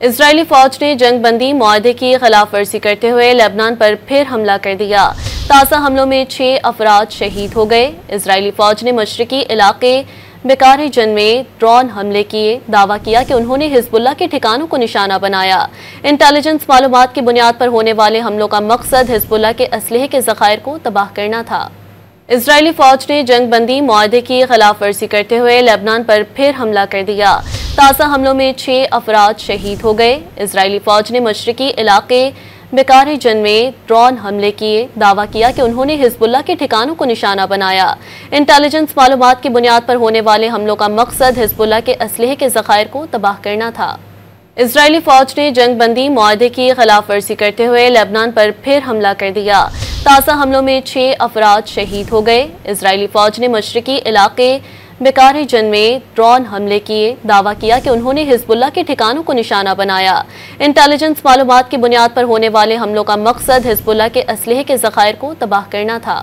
Israeli फौज ने जंगबंदी मुआहदे की खिलाफ वर्जी करते हुए लेबनान पर फिर हमला कर दिया। ताज़ा हमलों में 6 अफराद शहीद हो गए। इजरायली फौज ने मशरिकी इलाके बेकारी जन में ड्रोन हमले किए, दावा किया कि उन्होंने हिजबुल्लाह के ठिकानों को निशाना बनाया। इंटेलिजेंस मालूमात की बुनियाद पर होने वाले हमलों का मकसद हिजबुल्लाह के असलहे के ज़खायर को तबाह करना था। इजरायली फौज ने जंगबंदी मुआहदे की खिलाफ वर्जी करते हुए लेबनान पर फिर हमला कर दिया। ताज़ा हमलों में 6 अफराद शहीद हो गए। इजरायली फौज ने मशरिकी इलाके बेकारी जन में ड्रोन हमले किए, दावा किया कि उन्होंने हिजबुल्लाह के ठिकानों को निशाना बनाया। इंटेलिजेंस मालूमात की बुनियाद पर होने वाले हमलों का मकसद हिजबुल्लाह के असलहे के ज़खायर को तबाह करना था। इजरायली फौज ने जंगबंदी मुआहदे की खिलाफ वर्जी करते हुए लेबनान पर फिर हमला कर दिया। ताज़ा हमलों में 6 अफराद शहीद हो गए। इजरायली फौज ने मशरिकी इलाके बेकारी जन में ड्रोन हमले किए, दावा किया कि उन्होंने हिजबुल्लाह के ठिकानों को निशाना बनाया। इंटेलिजेंस मालूमात की बुनियाद पर होने वाले हमलों का मकसद हिजबुल्लाह के असलहे के ज़खायर को तबाह करना था।